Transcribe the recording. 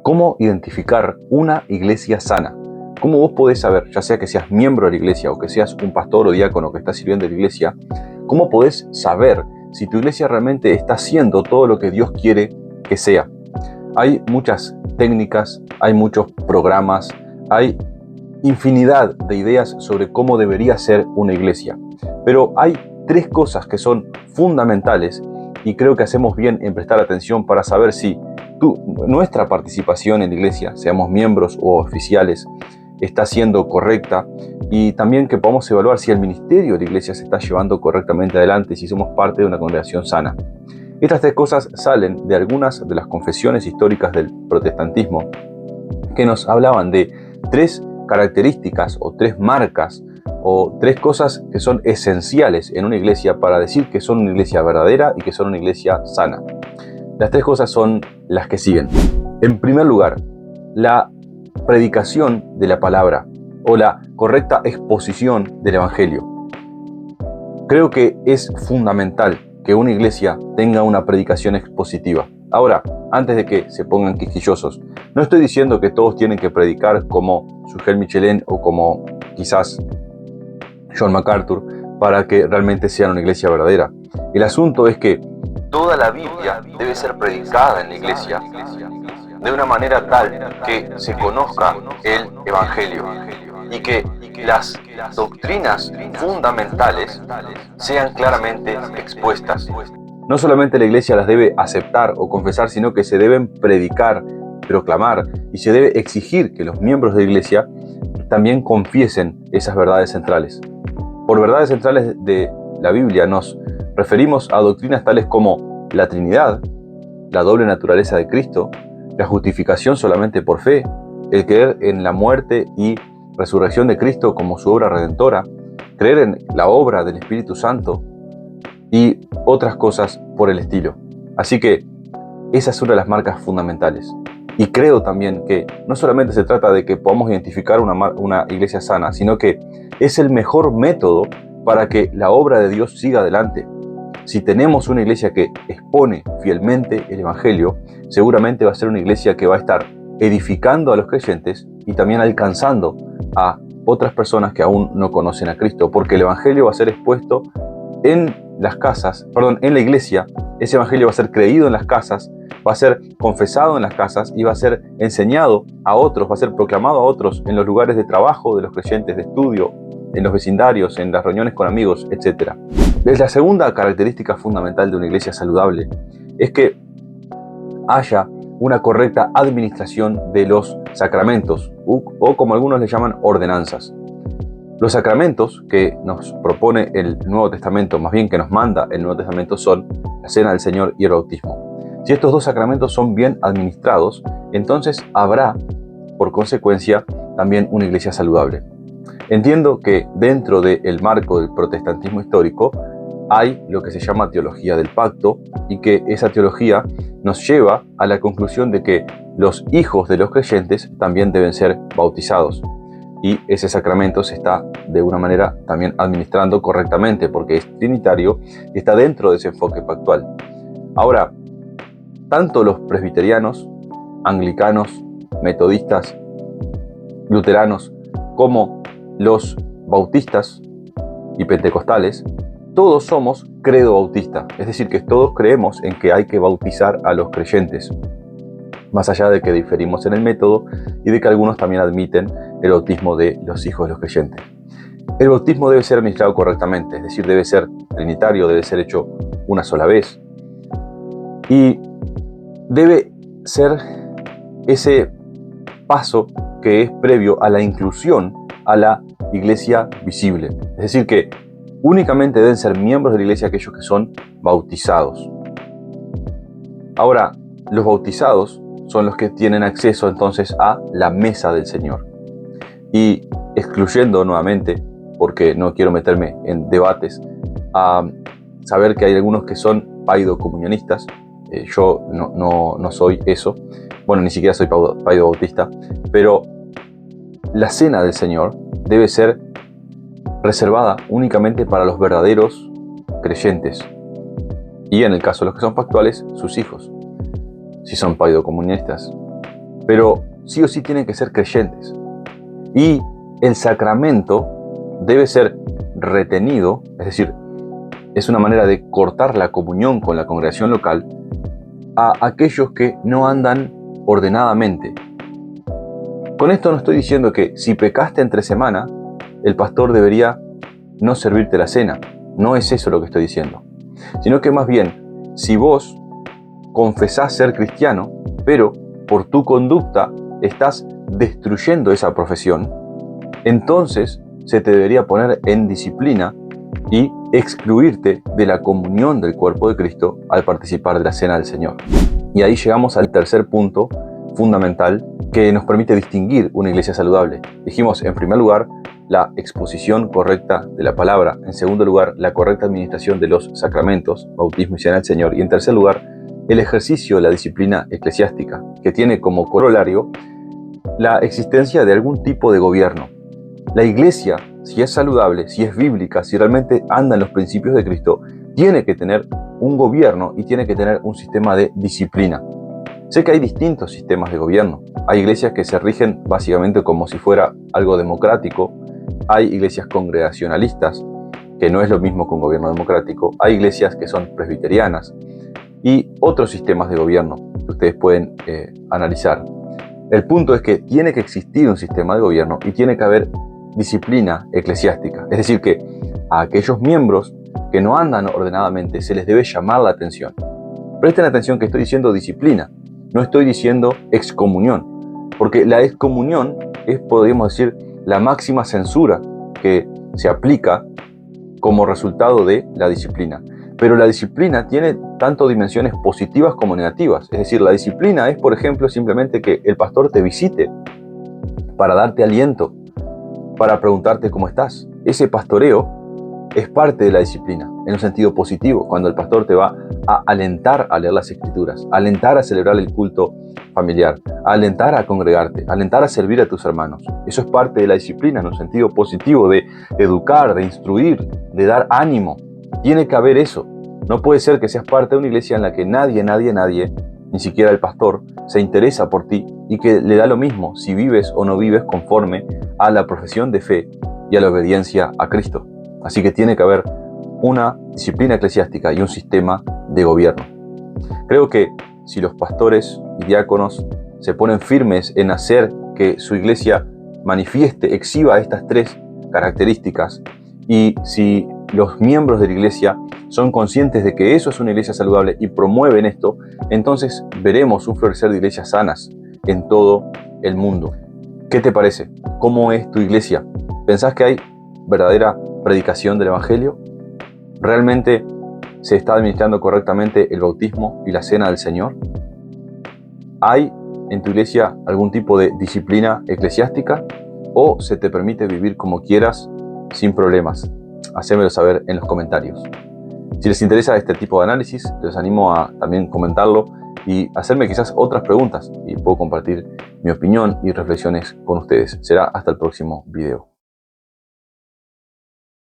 ¿Cómo identificar una iglesia sana? ¿Cómo vos podés saber, ya sea que seas miembro de la iglesia o que seas un pastor o diácono que está sirviendo en la iglesia, cómo podés saber si tu iglesia realmente está haciendo todo lo que Dios quiere que sea? Hay muchas técnicas, hay muchos programas, hay infinidad de ideas sobre cómo debería ser una iglesia. Pero hay tres cosas que son fundamentales y creo que hacemos bien en prestar atención para saber si nuestra participación en la iglesia, seamos miembros o oficiales, está siendo correcta, y también que podamos evaluar si el ministerio de la iglesia se está llevando correctamente adelante, si somos parte de una congregación sana. Estas tres cosas salen de algunas de las confesiones históricas del protestantismo que nos hablaban de tres características o tres marcas o tres cosas que son esenciales en una iglesia para decir que son una iglesia verdadera y que son una iglesia sana. Las tres cosas son las que siguen. En primer lugar, la predicación de la palabra o la correcta exposición del evangelio. Creo que es fundamental que una iglesia tenga una predicación expositiva. Ahora, antes de que se pongan quisquillosos, no estoy diciendo que todos tienen que predicar como Sugel Michelén o como quizás John MacArthur para que realmente sean una iglesia verdadera. El asunto es que toda la Biblia debe ser predicada en la iglesia de una manera tal que se conozca el evangelio y que las doctrinas fundamentales sean claramente expuestas. No solamente la iglesia las debe aceptar o confesar, sino que se deben predicar, proclamar, y se debe exigir que los miembros de la iglesia también confiesen esas verdades centrales. Por verdades centrales de la Biblia nos referimos a doctrinas tales como la Trinidad, la doble naturaleza de Cristo, la justificación solamente por fe, el creer en la muerte y resurrección de Cristo como su obra redentora, creer en la obra del Espíritu Santo y otras cosas por el estilo. Así que esa es una de las marcas fundamentales. Y creo también que no solamente se trata de que podamos identificar una iglesia sana, sino que es el mejor método para que la obra de Dios siga adelante. Si tenemos una iglesia que expone fielmente el evangelio, seguramente va a ser una iglesia que va a estar edificando a los creyentes y también alcanzando a otras personas que aún no conocen a Cristo, porque el evangelio va a ser expuesto en la iglesia. Ese evangelio va a ser creído en las casas, va a ser confesado en las casas y va a ser enseñado a otros, va a ser proclamado a otros en los lugares de trabajo de los creyentes, de estudio, en los vecindarios, en las reuniones con amigos, etc. La segunda característica fundamental de una iglesia saludable es que haya una correcta administración de los sacramentos, o como algunos le llaman, ordenanzas. Los sacramentos que nos propone el Nuevo Testamento, más bien que nos manda el Nuevo Testamento, son la Cena del Señor y el bautismo. Si estos dos sacramentos son bien administrados, entonces habrá, por consecuencia, también una iglesia saludable. Entiendo que dentro del marco del protestantismo histórico hay lo que se llama teología del pacto, y que esa teología nos lleva a la conclusión de que los hijos de los creyentes también deben ser bautizados. Y ese sacramento se está de una manera también administrando correctamente porque es trinitario y está dentro de ese enfoque pactual. Ahora, tanto los presbiterianos, anglicanos, metodistas, luteranos, como los bautistas y pentecostales, todos somos credo bautista, es decir, que todos creemos en que hay que bautizar a los creyentes, más allá de que diferimos en el método y de que algunos también admiten el bautismo de los hijos de los creyentes. El bautismo debe ser administrado correctamente, es decir, debe ser trinitario, debe ser hecho una sola vez. Y debe ser ese paso que es previo a la inclusión a la iglesia visible. Es decir, que únicamente deben ser miembros de la iglesia aquellos que son bautizados. Ahora, los bautizados son los que tienen acceso entonces a la mesa del Señor. Y excluyendo nuevamente, porque no quiero meterme en debates, a saber que hay algunos que son paido-comunionistas. Yo no soy eso. Bueno, ni siquiera soy paido-bautista. Pero la cena del Señor debe ser reservada únicamente para los verdaderos creyentes. Y en el caso de los que son pactuales, sus hijos. Si son paido-comunistas, pero sí o sí tienen que ser creyentes. Y el sacramento debe ser retenido, es decir, es una manera de cortar la comunión con la congregación local a aquellos que no andan ordenadamente. Con esto no estoy diciendo que si pecaste entre semana, el pastor debería no servirte la cena. No es eso lo que estoy diciendo. Sino que más bien, si vos confesás ser cristiano, pero por tu conducta estás destruyendo esa profesión, entonces se te debería poner en disciplina y excluirte de la comunión del cuerpo de Cristo al participar de la cena del Señor. Y ahí llegamos al tercer punto fundamental que nos permite distinguir una iglesia saludable. Dijimos, en primer lugar, la exposición correcta de la palabra. En segundo lugar, la correcta administración de los sacramentos, bautismo y cena del Señor. Y en tercer lugar, el ejercicio de la disciplina eclesiástica, que tiene como corolario la existencia de algún tipo de gobierno. La iglesia, si es saludable, si es bíblica, si realmente anda en los principios de Cristo, tiene que tener un gobierno y tiene que tener un sistema de disciplina. Sé que hay distintos sistemas de gobierno. Hay iglesias que se rigen básicamente como si fuera algo democrático. Hay iglesias congregacionalistas, que no es lo mismo que un gobierno democrático. Hay iglesias que son presbiterianas y otros sistemas de gobierno que ustedes pueden analizar. El punto es que tiene que existir un sistema de gobierno y tiene que haber disciplina eclesiástica. Es decir, que a aquellos miembros que no andan ordenadamente se les debe llamar la atención. Presten atención que estoy diciendo disciplina, no estoy diciendo excomunión, porque la excomunión es, podríamos decir, la máxima censura que se aplica como resultado de la disciplina. Pero la disciplina tiene tanto dimensiones positivas como negativas. Es decir, la disciplina es, por ejemplo, simplemente que el pastor te visite para darte aliento, para preguntarte cómo estás. Ese pastoreo es parte de la disciplina, en un sentido positivo, cuando el pastor te va a alentar a leer las escrituras, a alentar a celebrar el culto familiar, a alentar a congregarte, a alentar a servir a tus hermanos. Eso es parte de la disciplina, en un sentido positivo, de educar, de instruir, de dar ánimo. Tiene que haber eso. No puede ser que seas parte de una iglesia en la que nadie, ni siquiera el pastor, se interesa por ti y que le da lo mismo si vives o no vives conforme a la profesión de fe y a la obediencia a Cristo. Así que tiene que haber una disciplina eclesiástica y un sistema de gobierno. Creo que si los pastores y diáconos se ponen firmes en hacer que su iglesia manifieste, exhiba estas tres características, y si los miembros de la iglesia son conscientes de que eso es una iglesia saludable y promueven esto, entonces veremos un florecer de iglesias sanas en todo el mundo. ¿Qué te parece? ¿Cómo es tu iglesia? ¿Pensás que hay verdadera predicación del Evangelio? ¿Realmente se está administrando correctamente el bautismo y la cena del Señor? ¿Hay en tu iglesia algún tipo de disciplina eclesiástica? ¿O se te permite vivir como quieras sin problemas? Hacémelo saber en los comentarios. Si les interesa este tipo de análisis, les animo a también comentarlo y hacerme quizás otras preguntas y puedo compartir mi opinión y reflexiones con ustedes. Será hasta el próximo video.